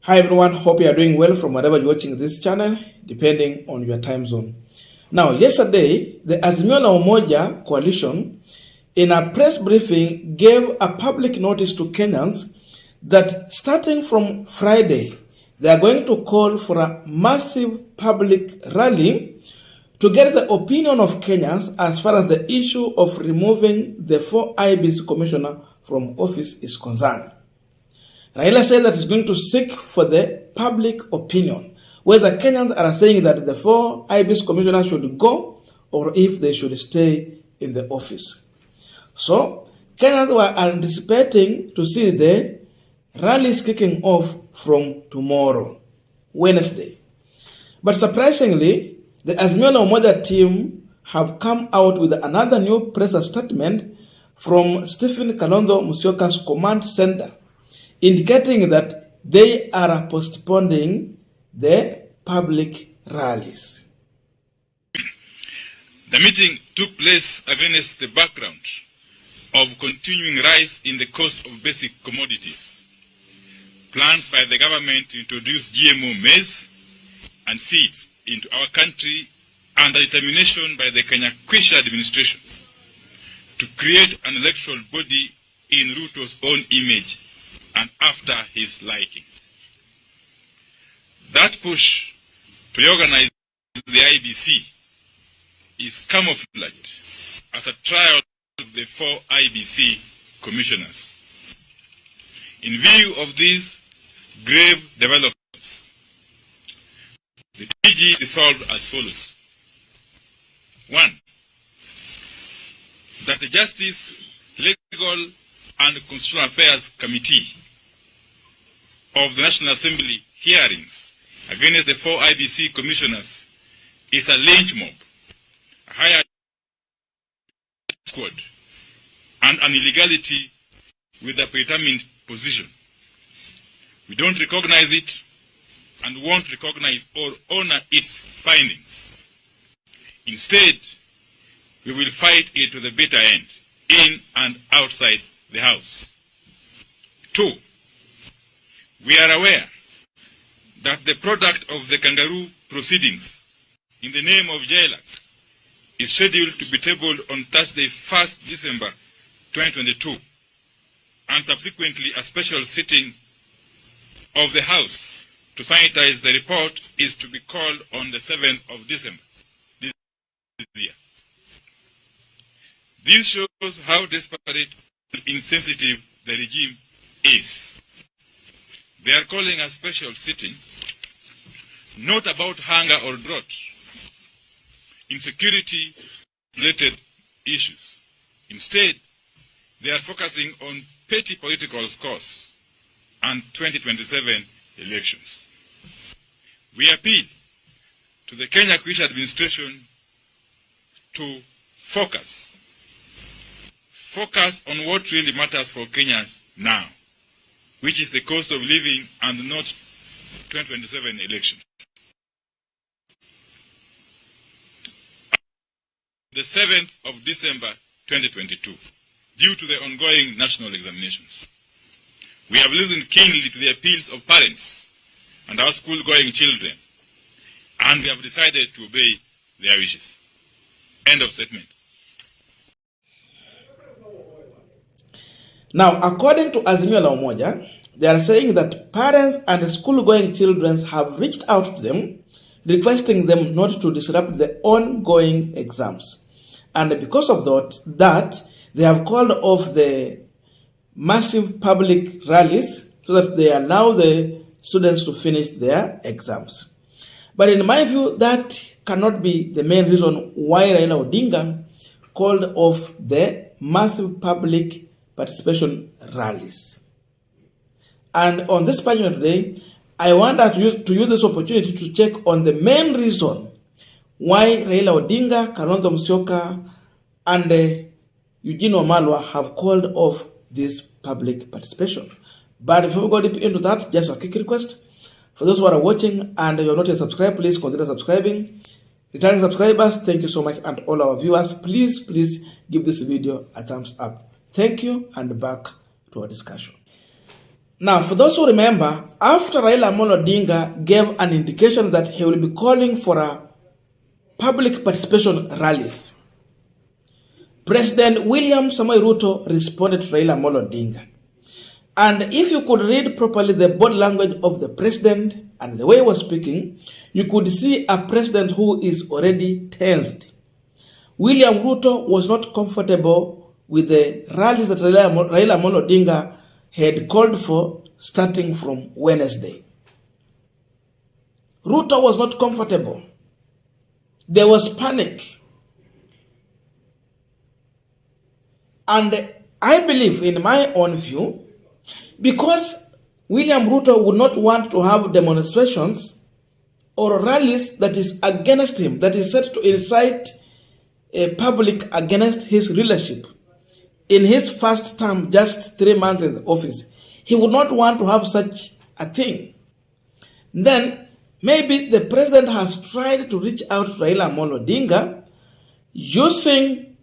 Hi everyone, hope you are doing well from wherever you're watching this channel, depending on your time zone. Now, yesterday, the Azimio la Umoja coalition, in a press briefing, gave a public notice to Kenyans that starting from Friday, they are going to call for a massive public rally to get the opinion of Kenyans as far as the issue of removing the 4 IEBC commissioner from office is concerned. Raila said that he's going to seek for the public opinion, whether Kenyans are saying that the 4 IEBC commissioners should go or if they should stay in the office. So, Kenyans were anticipating to see the rallies kicking off from tomorrow, Wednesday. But surprisingly, the Azimio la Umoja team have come out with another new press statement from Stephen Kalonzo Musyoka's command center, indicating that they are postponing the public rallies. The meeting took place against the background of continuing rise in the cost of basic commodities, plans by the government to introduce GMO maize and seeds into our country, and the determination by the Kenya Kwisha administration to create an electoral body in Ruto's own image and after his liking. That push to reorganize the IBC is camouflaged as a trial of the 4 IBC commissioners. In view of these grave developments, the TG resolved as follows. 1. That the Justice, Legal and Constitutional Affairs Committee of the National Assembly hearings against the 4 IBC commissioners is a lynch mob, a hired squad, and an illegality with a predetermined position. We don't recognize it and won't recognize or honor its findings. Instead, we will fight it to the bitter end, in and outside the House. 2. We are aware that the product of the kangaroo proceedings in the name of JLAC is scheduled to be tabled on Thursday, 1st December 2022, and subsequently a special sitting of the House to sanitize the report is to be called on the 7th of December this year. This shows how desperate and insensitive the regime is. They are calling a special sitting not about hunger or drought, insecurity-related issues. Instead, they are focusing on petty political scores and 2027 elections. We appeal to the Kenya Kwisha administration to focus on what really matters for Kenyans now, which is the cost of living and not 2027 elections. The 7th of December 2022, due to the ongoing national examinations. We have listened keenly to the appeals of parents and our school-going children, and we have decided to obey their wishes. End of statement. Now, according to Azimio la Umoja, they are saying that parents and school-going children have reached out to them, requesting them not to disrupt the ongoing exams. And because of that, they have called off the massive public rallies so that they allow the students to finish their exams. But in my view, that cannot be the main reason why Railaodinga called off the massive public participation rallies. And on this page today, I want us to use this opportunity to check on the main reason why Raila Odinga, Kalonzo Musyoka, and Eugene Wamalwa have called off this public participation. But before we go deep into that, just a quick request. For those who are watching and you are not yet subscribed, please consider subscribing. Returning subscribers, thank you so much. And all our viewers, please give this video a thumbs up. Thank you, and back to our discussion. Now, for those who remember, after Raila Amolo Odinga gave an indication that he will be calling for a public participation rallies, President William Samoei Ruto responded to Raila Amolo Odinga. And if you could read properly the body language of the president and the way he was speaking, you could see a president who is already tensed. William Ruto was not comfortable with the rallies that Raila Amolo Odinga had called for starting from Wednesday. Ruto was not comfortable. There was panic. And I believe, in my own view, because William Ruto would not want to have demonstrations or rallies that is against him, that is set to incite a public against his leadership in his first term, just 3 months in the office, he would not want to have such a thing. Then maybe the president has tried to reach out to Raila Amolo Odinga using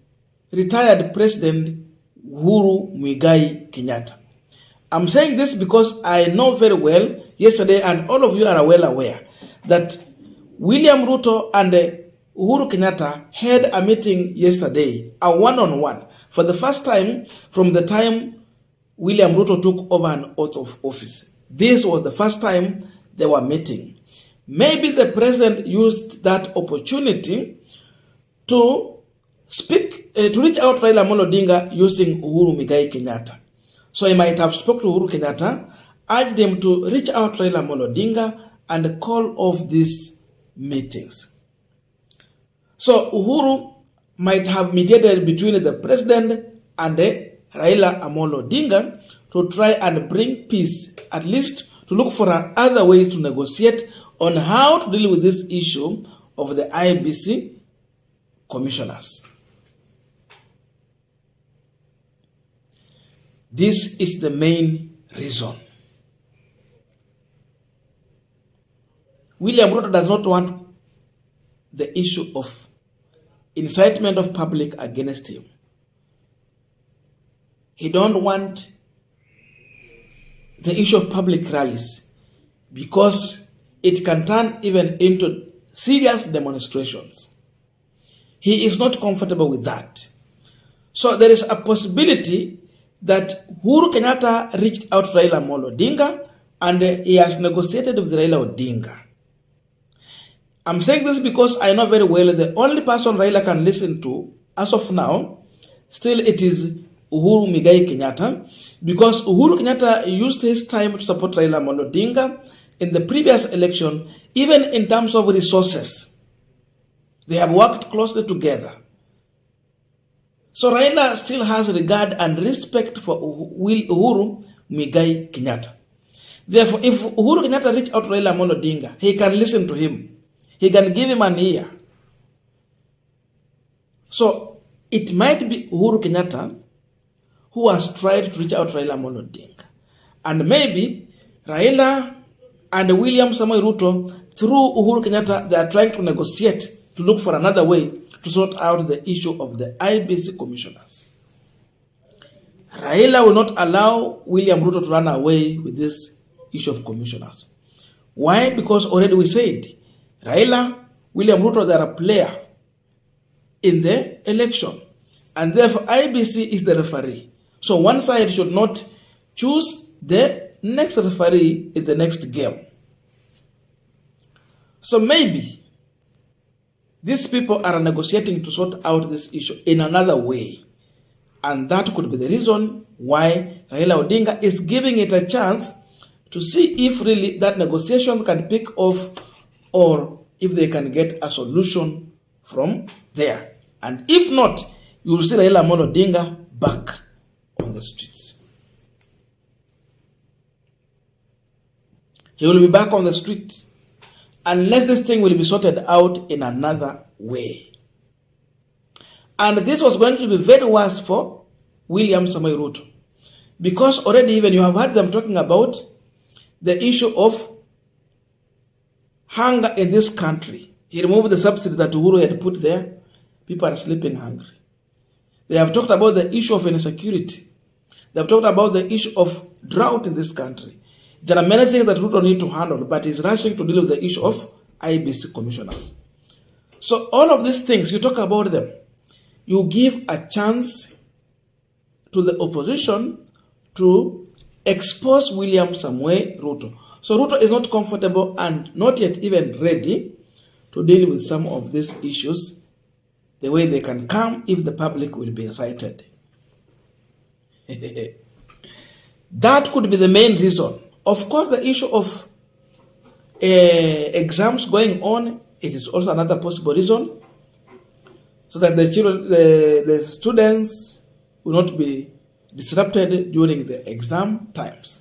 retired President Uhuru Muigai Kenyatta. I'm saying this because I know very well yesterday, and all of you are well aware, that William Ruto and Uhuru Kenyatta had a meeting yesterday, a one-on-one, for the first time from the time William Ruto took over an oath of office. This was the first time they were meeting. Maybe the president used that opportunity to speak, to reach out to Raila Amolo Odinga using Uhuru Muigai Kenyatta. So he might have spoken to Uhuru Kenyatta, urged them to reach out to Raila Amolo Odinga and call off these meetings. So Uhuru might have mediated between the president and Raila Amolo Odinga to try and bring peace, at least to look for other ways to negotiate on how to deal with this issue of the IEBC commissioners. This is the main reason. William Ruto does not want the issue of incitement of public against him. He don't want the issue of public rallies because it can turn even into serious demonstrations. He is not comfortable with that. So there is a possibility that Uhuru Kenyatta reached out to Raila Amolo Odinga and he has negotiated with Raila Odinga. I'm saying this because I know very well the only person Raila can listen to as of now, still it is Uhuru Muigai Kenyatta, because Uhuru Kenyatta used his time to support Raila Amolo Odinga in the previous election, even in terms of resources. They have worked closely together. So Raila still has regard and respect for Uhuru Muigai Kenyatta. Therefore, if Uhuru Kenyatta reach out to Raila Amolo Odinga, he can listen to him. He can give him an ear. So it might be Uhuru Kenyatta who has tried to reach out to Raila Amolo Odinga. And maybe Raila and William Samoei Ruto, through Uhuru Kenyatta, they are trying to negotiate to look for another way to sort out the issue of the IEBC commissioners. Raila will not allow William Ruto to run away with this issue of commissioners. Why? Because already we said, Raila, William Ruto, they are a player in the election. And therefore, IEBC is the referee. So one side should not choose the next referee in the next game. So maybe these people are negotiating to sort out this issue in another way. And that could be the reason why Raila Odinga is giving it a chance to see if really that negotiation can pick off or if they can get a solution from there. And if not, you will see Raila Amolo Odinga back on the streets. He will be back on the street unless this thing will be sorted out in another way. And this was going to be very worse for William Samoei Ruto, because already even you have heard them talking about the issue of hunger in this country. He removed the subsidy that Uhuru had put there. People are sleeping hungry. They have talked about the issue of insecurity, They've talked about the issue of drought in this country. There are many things that Ruto need to handle, but he's rushing to deal with the issue of IBC commissioners. So all of these things, you talk about them. You give a chance to the opposition to expose William Samoei Ruto. So Ruto is not comfortable and not yet even ready to deal with some of these issues the way they can come if the public will be excited. That could be the main reason. Of course, the issue of exams going on, it is also another possible reason, so that the children, the students will not be disrupted during the exam times.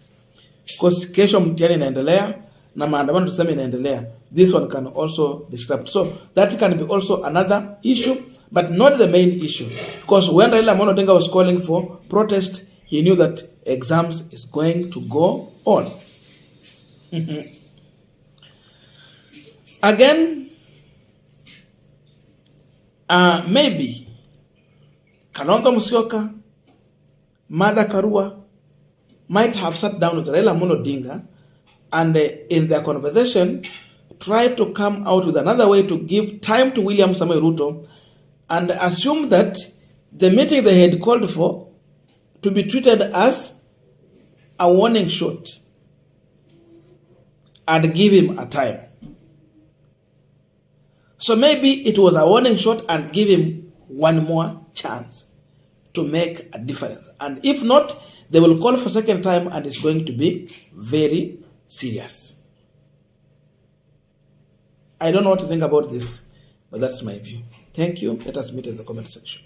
Because kesho mtihani inaendelea na maandamano tuseme inaendelea, this one can also disrupt. So that can be also another issue, but not the main issue. Because when Raila Odinga was calling for protest, he knew that exams is going to go on. Again, maybe Kalonzo Musyoka, Martha Karua might have sat down with Raila Odinga and in their conversation try to come out with another way to give time to William Samoei Ruto and assume that the meeting they had called for to be treated as a warning shot and give him a time. So maybe it was a warning shot and give him one more chance to make a difference. And if not, they will call for second time and it's going to be very serious. I don't know what to think about this, but that's my view. Thank you. Let us meet in the comment section.